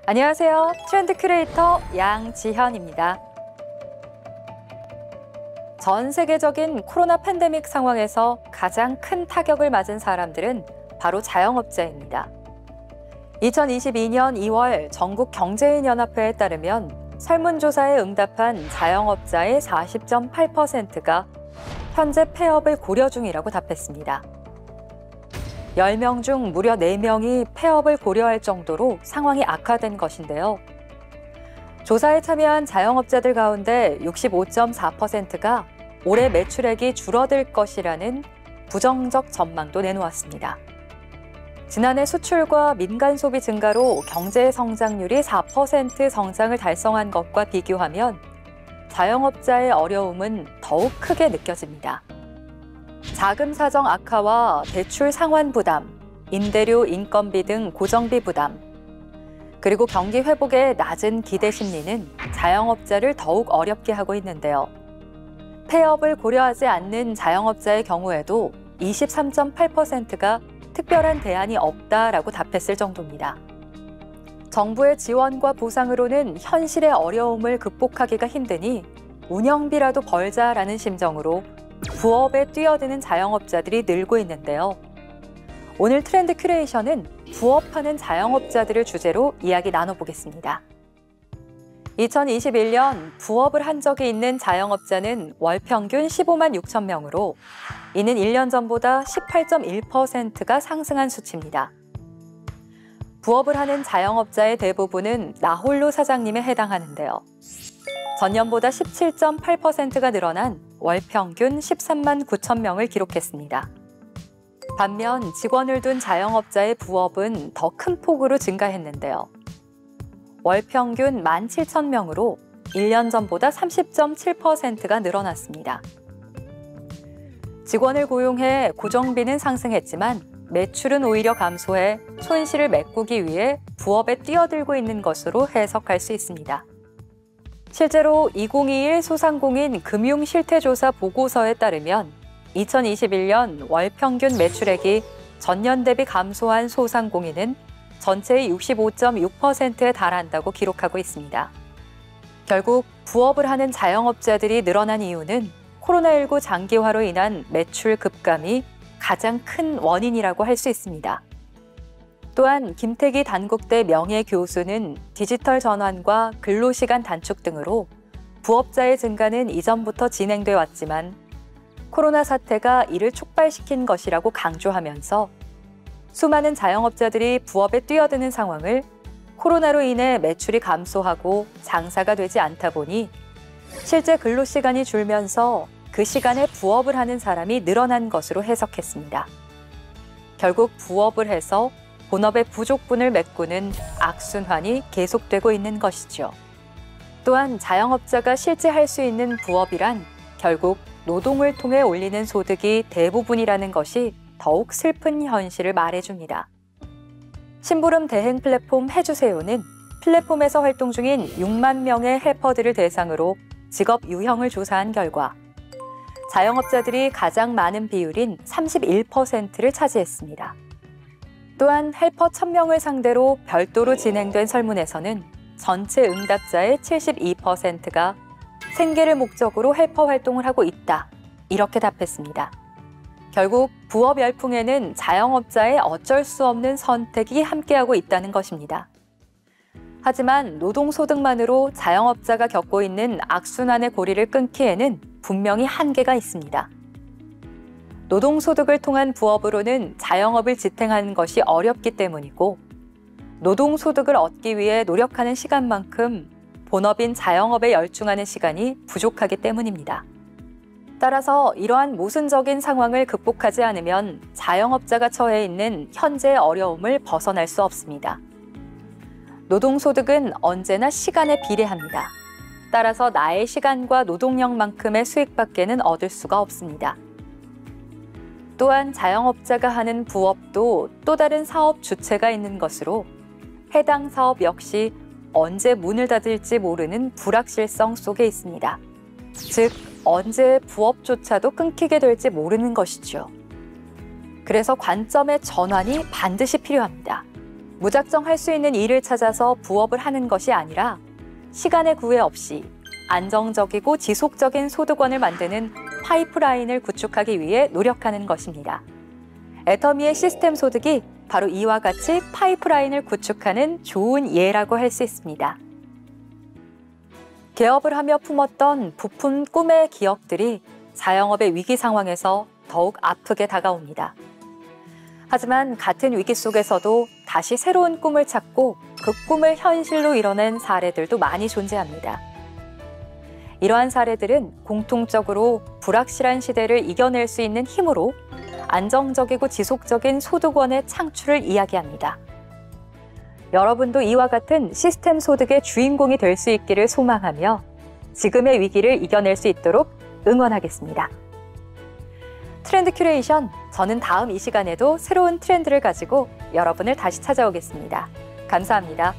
안녕하세요. 트렌드 큐레이터 양지현입니다. 전 세계적인 코로나 팬데믹 상황에서 가장 큰 타격을 맞은 사람들은 바로 자영업자입니다. 2022년 2월 전국 경제인연합회에 따르면 설문조사에 응답한 자영업자의 40.8%가 현재 폐업을 고려 중이라고 답했습니다. 10명 중 무려 4명이 폐업을 고려할 정도로 상황이 악화된 것인데요. 조사에 참여한 자영업자들 가운데 65.4%가 올해 매출액이 줄어들 것이라는 부정적 전망도 내놓았습니다. 지난해 수출과 민간 소비 증가로 경제 성장률이 4% 성장을 달성한 것과 비교하면 자영업자의 어려움은 더욱 크게 느껴집니다. 자금 사정 악화와 대출 상환 부담, 임대료 인건비 등 고정비 부담, 그리고 경기 회복의 낮은 기대 심리는 자영업자를 더욱 어렵게 하고 있는데요. 폐업을 고려하지 않는 자영업자의 경우에도 23.8%가 특별한 대안이 없다라고 답했을 정도입니다. 정부의 지원과 보상으로는 현실의 어려움을 극복하기가 힘드니 운영비라도 벌자라는 심정으로 부업에 뛰어드는 자영업자들이 늘고 있는데요. 오늘 트렌드 큐레이션은 부업하는 자영업자들을 주제로 이야기 나눠보겠습니다. 2021년 부업을 한 적이 있는 자영업자는 월 평균 15만 6천 명으로 이는 1년 전보다 18.1%가 상승한 수치입니다. 부업을 하는 자영업자의 대부분은 나홀로 사장님에 해당하는데요. 전년보다 17.8%가 늘어난 월 평균 13만 9천 명을 기록했습니다. 반면 직원을 둔 자영업자의 부업은 더 큰 폭으로 증가했는데요. 월 평균 17,000명으로 1년 전보다 30.7%가 늘어났습니다. 직원을 고용해 고정비는 상승했지만 매출은 오히려 감소해 손실을 메꾸기 위해 부업에 뛰어들고 있는 것으로 해석할 수 있습니다. 실제로 2021 소상공인 금융실태조사 보고서에 따르면 2021년 월 평균 매출액이 전년 대비 감소한 소상공인은 전체의 65.6%에 달한다고 기록하고 있습니다. 결국 부업을 하는 자영업자들이 늘어난 이유는 코로나19 장기화로 인한 매출 급감이 가장 큰 원인이라고 할 수 있습니다. 또한 김태기 단국대 명예교수는 디지털 전환과 근로시간 단축 등으로 부업자의 증가는 이전부터 진행돼 왔지만 코로나 사태가 이를 촉발시킨 것이라고 강조하면서 수많은 자영업자들이 부업에 뛰어드는 상황을 코로나로 인해 매출이 감소하고 장사가 되지 않다 보니 실제 근로시간이 줄면서 그 시간에 부업을 하는 사람이 늘어난 것으로 해석했습니다. 결국 부업을 해서 본업의 부족분을 메꾸는 악순환이 계속되고 있는 것이죠. 또한 자영업자가 실제 할 수 있는 부업이란 결국 노동을 통해 올리는 소득이 대부분이라는 것이 더욱 슬픈 현실을 말해줍니다. 심부름 대행 플랫폼 해주세요는 플랫폼에서 활동 중인 6만 명의 헬퍼들을 대상으로 직업 유형을 조사한 결과 자영업자들이 가장 많은 비율인 31%를 차지했습니다. 또한 헬퍼 1,000명을 상대로 별도로 진행된 설문에서는 전체 응답자의 72%가 생계를 목적으로 헬퍼 활동을 하고 있다, 이렇게 답했습니다. 결국 부업 열풍에는 자영업자의 어쩔 수 없는 선택이 함께하고 있다는 것입니다. 하지만 노동소득만으로 자영업자가 겪고 있는 악순환의 고리를 끊기에는 분명히 한계가 있습니다. 노동소득을 통한 부업으로는 자영업을 지탱하는 것이 어렵기 때문이고 노동소득을 얻기 위해 노력하는 시간만큼 본업인 자영업에 열중하는 시간이 부족하기 때문입니다. 따라서 이러한 모순적인 상황을 극복하지 않으면 자영업자가 처해 있는 현재의 어려움을 벗어날 수 없습니다. 노동소득은 언제나 시간에 비례합니다. 따라서 나의 시간과 노동력만큼의 수익밖에는 얻을 수가 없습니다. 또한 자영업자가 하는 부업도 또 다른 사업 주체가 있는 것으로 해당 사업 역시 언제 문을 닫을지 모르는 불확실성 속에 있습니다. 즉, 언제 부업조차도 끊기게 될지 모르는 것이죠. 그래서 관점의 전환이 반드시 필요합니다. 무작정 할 수 있는 일을 찾아서 부업을 하는 것이 아니라 시간의 구애 없이 안정적이고 지속적인 소득원을 만드는 파이프라인을 구축하기 위해 노력하는 것입니다. 애터미의 시스템 소득이 바로 이와 같이 파이프라인을 구축하는 좋은 예라고 할 수 있습니다. 개업을 하며 품었던 부푼 꿈의 기억들이 자영업의 위기 상황에서 더욱 아프게 다가옵니다. 하지만 같은 위기 속에서도 다시 새로운 꿈을 찾고 그 꿈을 현실로 이뤄낸 사례들도 많이 존재합니다. 이러한 사례들은 공통적으로 불확실한 시대를 이겨낼 수 있는 힘으로 안정적이고 지속적인 소득원의 창출을 이야기합니다. 여러분도 이와 같은 시스템 소득의 주인공이 될 수 있기를 소망하며 지금의 위기를 이겨낼 수 있도록 응원하겠습니다. 트렌드 큐레이션, 저는 다음 이 시간에도 새로운 트렌드를 가지고 여러분을 다시 찾아오겠습니다. 감사합니다.